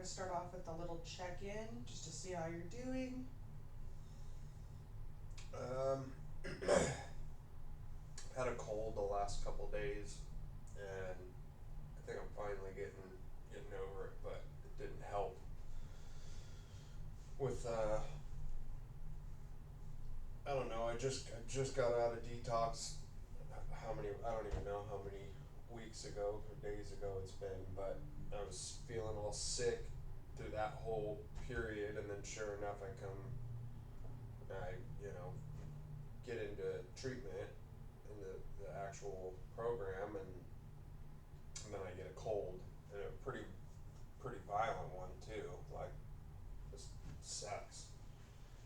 gonna start off with a little check-in, just to see how you're doing. Um, had a cold the last couple days, and I think I'm finally getting over it, but it didn't help with I don't know. I just got out of detox. How many? I don't even know how many weeks ago or days ago it's been, but I was feeling all sick through that whole period, and then sure enough, I get into treatment in the actual program, and then I get a cold, and a pretty violent one too. Like, just sucks.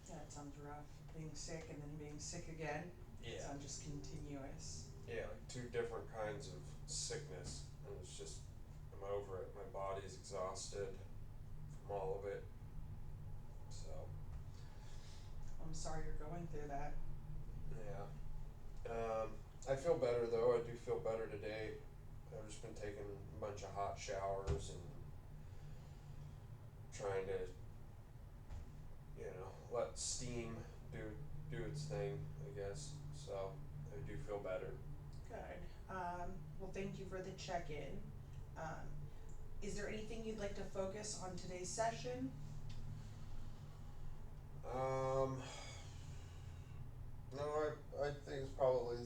Yeah, it sounds rough, being sick and then being sick again. It Yeah. sounds just continuous. Yeah, like two different kinds of sickness, and it's just I'm over it. My body's exhausted from all of it. So I'm sorry you're going through that. yeah. I feel better though. I do feel better today. I've just been taking a bunch of hot showers and trying to, let steam do its thing, I guess. So I do feel better. Good. Well, thank you for the check-in. Um, is there anything you'd like to focus on today's session? Um, no, I think it's probably,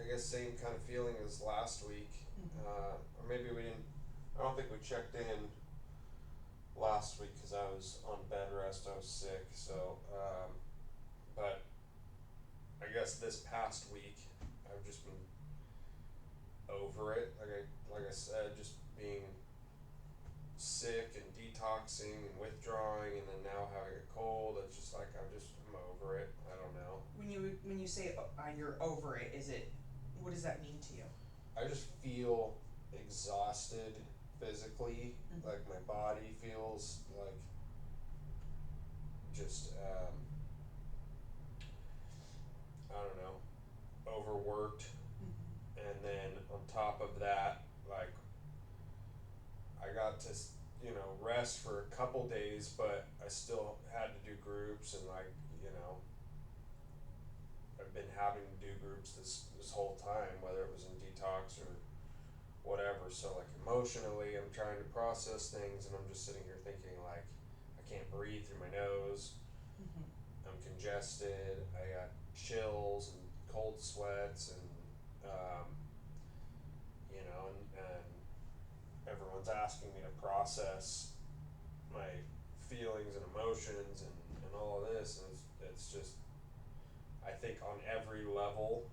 I guess, same kind of feeling as last week. Mhm. Or maybe we didn't. I don't think we checked in last week because I was on bed rest. I was sick. So, but I guess this past week I've just been over it. Like I said, just being sick and detoxing and withdrawing, and then now having a cold. It's just like I'm over it. I don't know. When you say you're over it, what does that mean to you? I just feel exhausted physically. Mhm. Like my body feels like just I don't know, overworked, Mhm. and then on top of that, like I got to rest for a couple days, but I still had to do groups, and you know I've been having to do groups this whole time, whether it was in detox or whatever. So like emotionally, I'm trying to process things, and I'm just sitting here thinking like I can't breathe through my nose. Mhm. I'm congested. I got chills and cold sweats, and and everyone's asking me to process my feelings and emotions and all of this, and it's just I think on every level,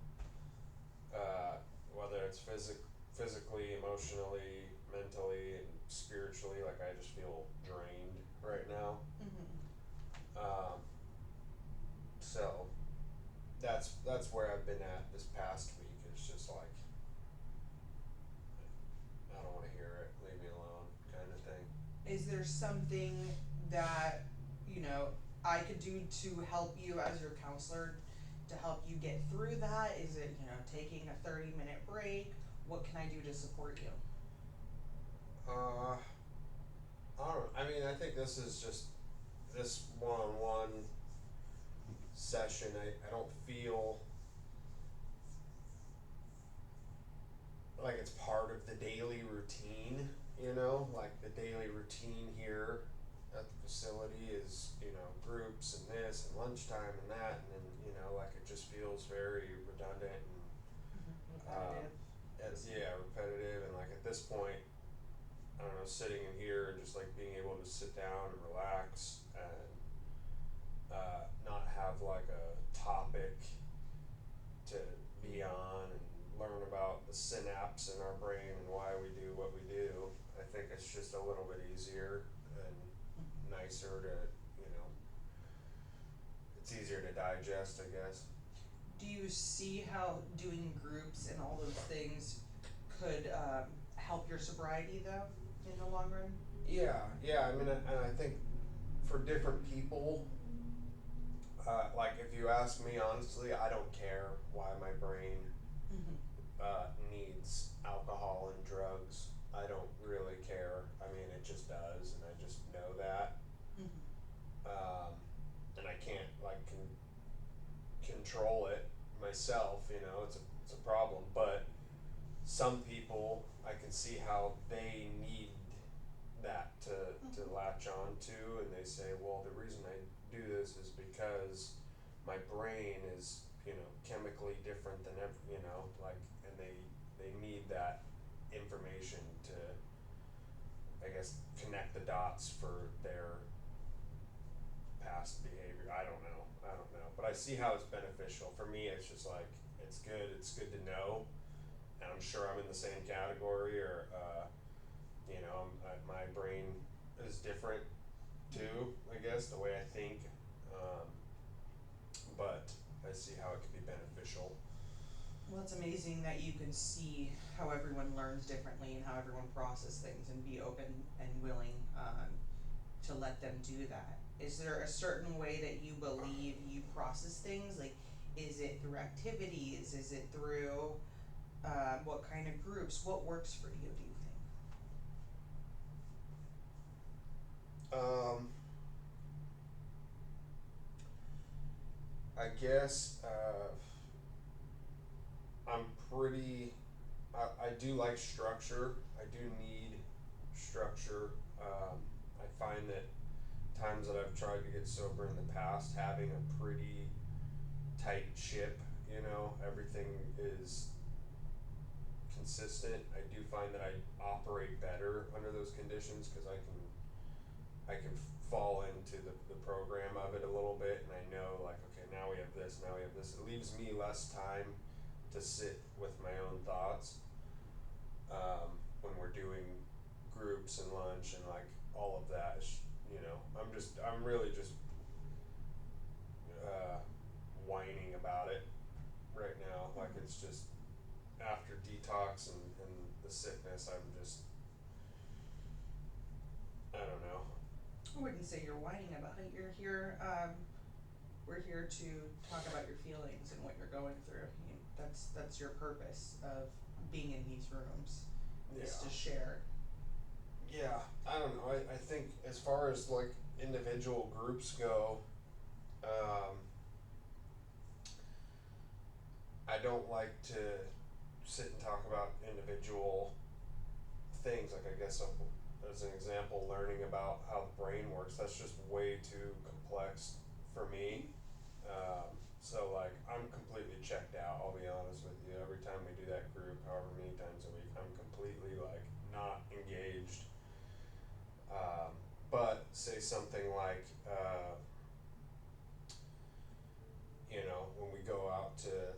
uh, whether it's physically, emotionally, mentally, and spiritually, like I just feel drained right now. Mhm. Um, so that's where I've been at this past week. It's just like I don't want to hear it, leave me alone, kind of thing. Is there something that, you know, I could do to help you as your counselor to help you get through that? Is it, taking a 30-minute break? What can I do to support you? Uh, I don't. I mean, I think this is just this one-on-one session. I don't feel like it's part of the daily routine. Like the daily routine here at the facility is groups and this and lunchtime and that, and then like it just feels very redundant Mhm. and Repetitive. as yeah, repetitive, and like at this point I don't know, sitting in here and just like being able to sit down and relax and not have like a topic to be on and learn about the synapse in our brain and why we do what we do. I think it's just a little bit easier and Mhm. nicer to, it's easier to digest, I guess. Do you see how doing groups and all those things could help your sobriety though in the long run? Yeah. I mean, and I think for different people, like if you ask me honestly, I don't care why my brain Mhm. needs alcohol and drugs. I don't really care. I mean, myself, you know, it's a problem, but some people, I can see how they need that to latch on to, and they say, well, the reason I do this is because my brain is, you know, chemically different than you know, like, and they need that information to, I guess, connect the dots for their past behavior. I don't know, but I see how it's beneficial. For me, it's just like, it's good to know, and I'm sure I'm in the same category, or, you know, my brain is different too, I guess, the way I think, but I see how it could be beneficial. Well, it's amazing that you can see how everyone learns differently and how everyone processes things, and be open and willing to let them do that. Is there a certain way that you believe you process things? Like, is it through activities? Is it through what kind of groups? What works for you, do you think? I guess, I'm pretty, I do like structure, I do need structure, I find that times that I've tried to get sober in the past, having a pretty tight ship, you know, everything is consistent. I do find that I operate better under those conditions, cause I can fall into the program of it a little bit, and I know, like, okay, now we have this, now we have this. It leaves me less time to sit with my own thoughts, when we're doing groups and lunch and like all of that. You know, I'm really just whining about it right now. Like, it's just after detox and the sickness, I'm just, I don't know. I wouldn't say you're whining about it. You're here. We're here to talk about your feelings and what you're going through. That's your purpose of being in these rooms, is to share. Yeah, I don't know. I think as far as like individual groups go, I don't like to sit and talk about individual things. Like, I guess as an example, learning about how the brain works, that's just way too complex for me. So like, I'm completely checked out, I'll be honest with you. Every time we do that group, however many times a week, I'm completely like not engaged. But say something like, you know, when we go out to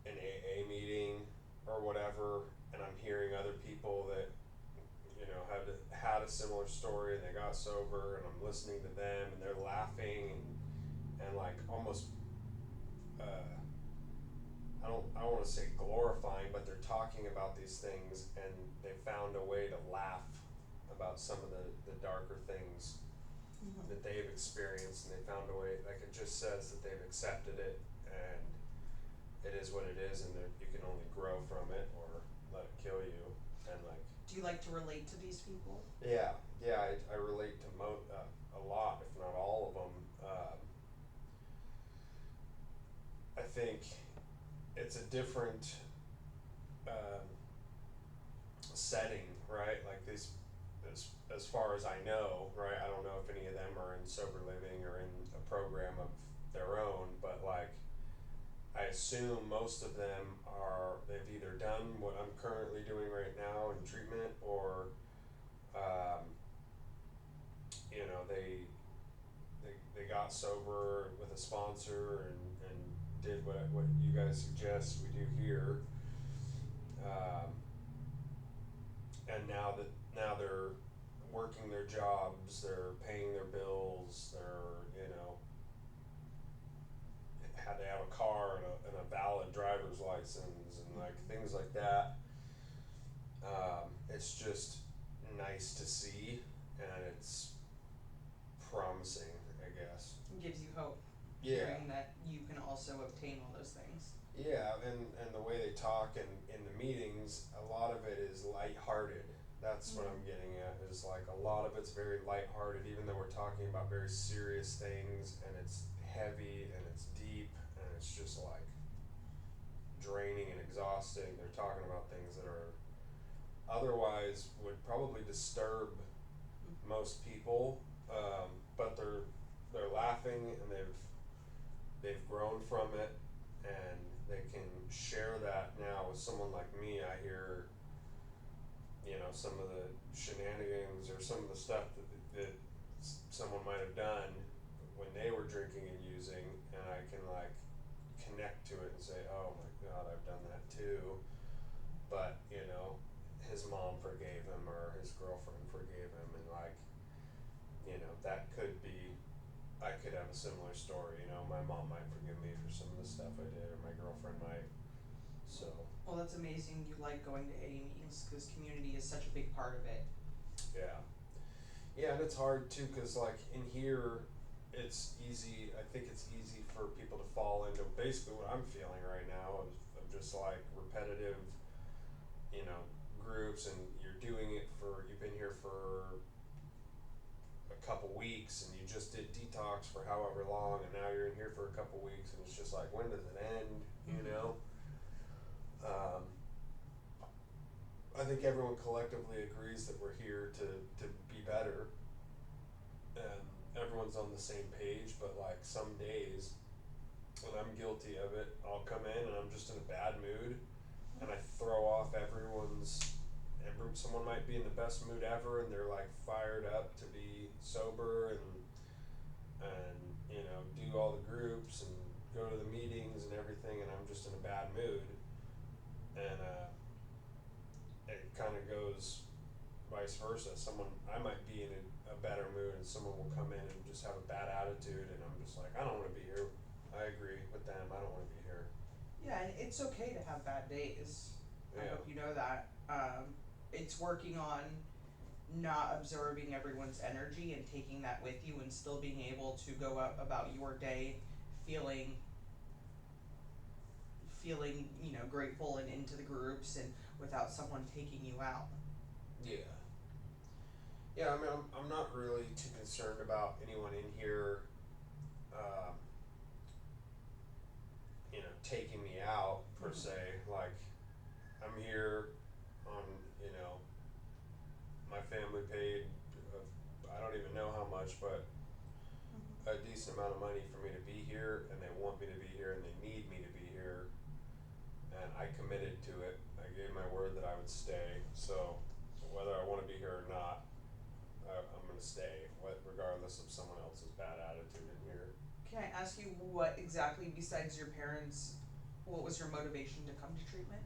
an AA meeting or whatever, and I'm hearing other people that, you know, had a similar story, and they got sober, and I'm listening to them, and they're laughing and like almost, I don't wanna say glorifying, but they're talking about these things, and they found a way to laugh about some of the darker things that they've experienced, and they found a way, like, it just says that they've accepted it, and it is what it is, and you can only grow from it or let it kill you. And like, Do you like to relate to these people? yeah, I relate to a lot, if not all of them. I think it's a different setting, right? Like, these, as far as I know, right? I don't know if any of them are in sober living or in a program of their own, but like, I assume most of them they've either done what I'm currently doing right now in treatment, or you know, they got sober with a sponsor and did what you guys suggest we do here, and now they're working their jobs, they're paying their bills, they're, you know, had to have a car and a valid driver's license and like things like that. It's just nice to see, and it's promising, I guess. It gives you hope. Yeah. Hearing that you can also obtain all those things. Yeah, and the way they talk in the meetings, a lot of it is lighthearted. That's what I'm getting at, is like a lot of it's very lighthearted, even though we're talking about very serious things, and it's heavy and it's deep, and it's just like, draining and exhausting. They're talking about things that are otherwise would probably disturb most people, but they're laughing and they've grown from it, and they can share that now with someone like me. I hear, some of the shenanigans or some of the stuff that someone might have done when they were drinking and using, and I can like connect to it and say, oh my god, I've done that too. But his mom forgave him or his girlfriend forgave him, and like, that could be, I could have a similar story. My mom might forgive me for some of the stuff I did, or my girlfriend might. So Well, that's amazing. You like going to AA meetings because community is such a big part of it. yeah, and it's hard too, cause like in here, it's easy. I think it's easy for people to fall into basically what I'm feeling right now of just like repetitive, groups, and you've been here for a couple weeks, and you just did detox for however long, and now you're in here for a couple weeks, and it's just like, when does it end? Um, I think everyone collectively agrees that we're here to be better, and everyone's on the same page, but like some days, and I'm guilty of it, I'll come in and I'm just in a bad mood, and I throw off someone might be in the best mood ever, and they're like fired up to be sober and do all the groups and go to the meetings and everything, and I'm just in a bad mood, and it kind of goes vice versa. I might be in a better mood, and someone will come in and just have a bad attitude, and I'm just like, I don't want to be here. I agree with them. I don't want to be here. Yeah, and it's okay to have bad days. I Yeah. hope you know that. It's working on not absorbing everyone's energy and taking that with you, and still being able to go out about your day feeling grateful and into the groups, and without someone taking you out. Yeah. Yeah, I mean, I'm not really too concerned about anyone in here, um, taking me out per Mhm. se. Like, I'm here on, my family paid, I don't even know how much, but a decent amount of money for me to be here, and they want me to be here, and they need me to be here, and I committed to it. I gave my word that I would stay, so whether I want to be here or not, I'm gonna stay, regardless of someone else's bad attitude in here. Can I ask you what exactly, besides your parents, what was your motivation to come to treatment?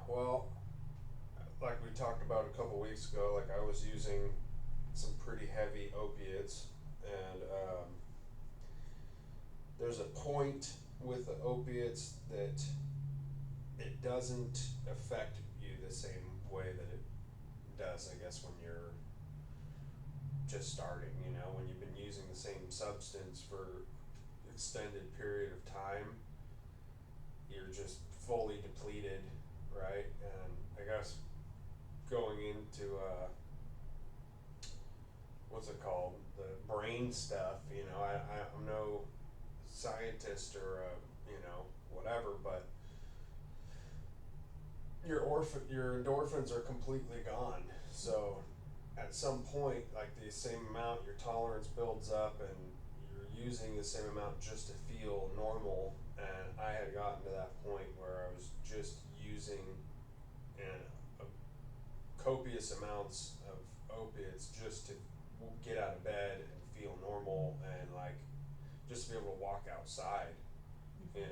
Well, like we talked about a couple weeks ago, like I was using some pretty heavy opiates, and there's a point with the opiates that it doesn't affect you the same way that it does, I guess, when you're just starting, when you've been using the same substance for extended period of time, you're just fully depleted, right? And I guess going into what's it called, the brain stuff, I'm no scientist or whatever, but your endorphins are completely gone. So at some point, like the same amount, your tolerance builds up, and you're using the same amount just to feel normal. And I had gotten to that point where I was just using copious amounts of opiates just to get out of bed and feel normal, and like just to be able to walk outside. And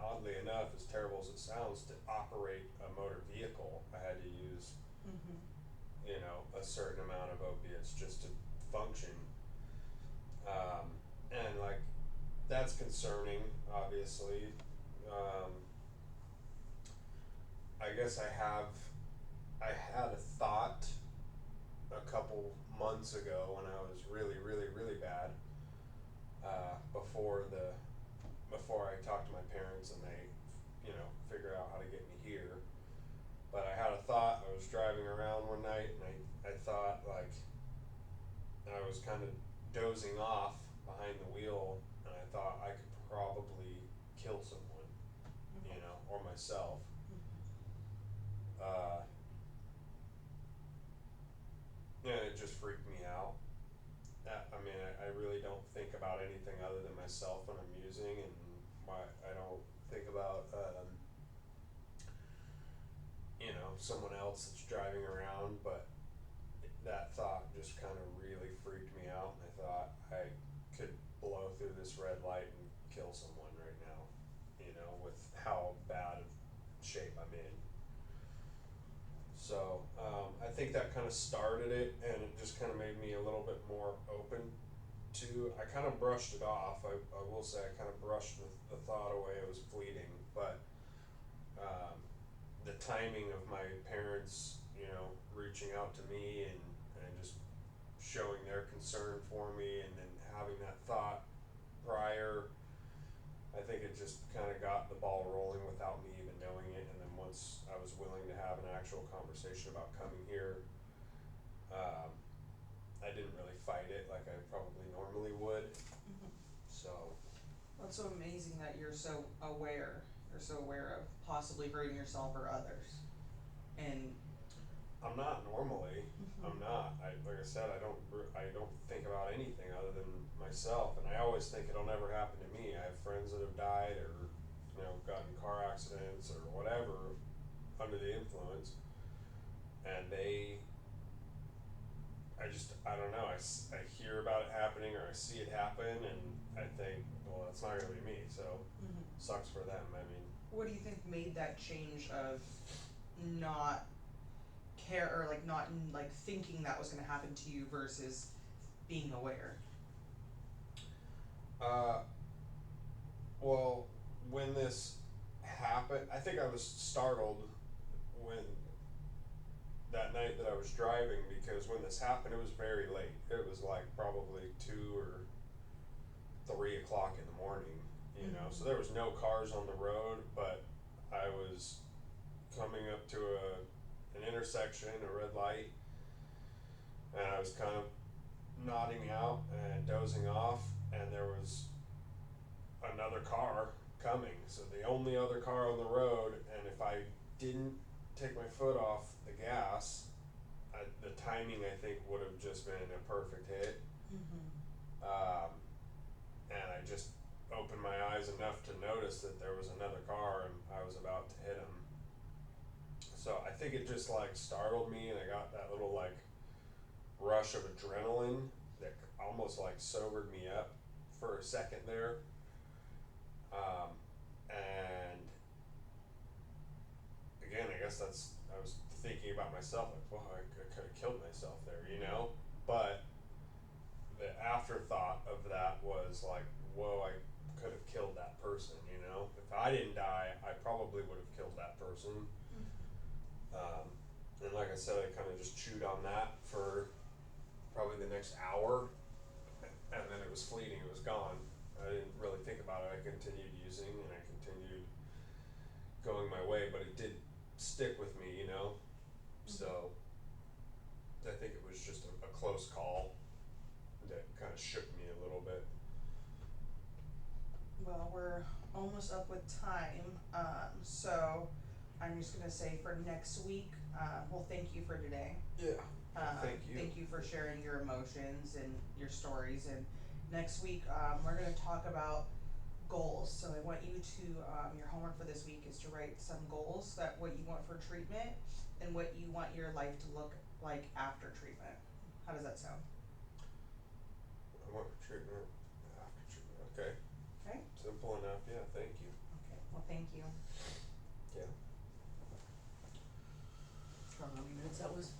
oddly enough, as terrible as it sounds, to operate a motor vehicle, I had to use, Mm-hmm. a certain amount of opiates just to function. And like, that's concerning, obviously. Um, I guess I had a thought a couple months ago when I was really, really, really bad, before I talked to my parents and they, figured out how to get me here. But I had a thought. I was driving around one night, and I thought, like, I was kind of dozing off behind the wheel, and I thought I could probably kill someone. or myself. Uh, yeah, it just freaked me out. I mean, I really don't think about anything other than myself when I'm using, and I don't think about, someone else that's driving around, but that thought just kind of really freaked me out, and I thought I could blow through this red light and kill someone right now, with how bad of shape I'm in. So, I think that kind of started it, and it just kind of made me a little bit more open to. I kind of brushed it off. I will say I kind of brushed the thought away. It was fleeting, but the timing of my parents, reaching out to me and just showing their concern for me, and then having that thought prior, I think it just kind of got the ball rolling without me even knowing it. And then once I was willing to have an actual conversation about coming here, I didn't really fight it like I probably normally would. So, Well, it's so amazing that you're so aware. You're so aware of possibly hurting yourself or others. And I'm not normally. I'm not. Like I said, I don't think about anything other than myself, and I always think it'll never happen to me. I have friends that have died or, gotten in car accidents or whatever under the influence, and I don't know. I hear about it happening, or I see it happen, and I think, well, that's not gonna be me. So, sucks for them. I mean, what do you think made that change of not care, or like not like thinking that was gonna happen to you versus being aware? Well, when this happened, I think I was startled when that night that I was driving, because when this happened, it was very late. It was like probably 2 or 3 o'clock in the morning, so there was no cars on the road, but I was coming up to an intersection, a red light, and I was kind of nodding out and dozing off, and there was another car coming. So the only other car on the road, and if I didn't take my foot off the gas, the timing, I think, would have just been a perfect hit. And I just opened my eyes enough to notice that there was another car and I was about to hit him. So I think it just like startled me, and I got that little like rush of adrenaline that almost like sobered me up for a second there. And again, I guess I was thinking about myself, like, well, I could have killed myself there, but the afterthought of that was like, whoa, I could have killed that person, if I didn't die, I probably would have killed that person. And like I said, I kind of just chewed on that for probably the next hour, and then it was fleeting, it was gone. I didn't really think about it. I continued using, and I continued going my way, but it did stick with me, So I think it was just a close call that kind of shook me a little bit. Well, we're almost up with time, so I'm just gonna say for next week, well, thank you for today. Yeah. Thank you. Thank you for sharing your emotions and your stories. And next week, we're gonna talk about goals. So I want you to, your homework for this week is to write some goals, that what you want for treatment and what you want your life to look like after treatment. How does that sound? I want treatment after treatment. Okay. Okay? Simple enough. Yeah. Thank you. Okay, well, thank you. Yeah. How many minutes that was?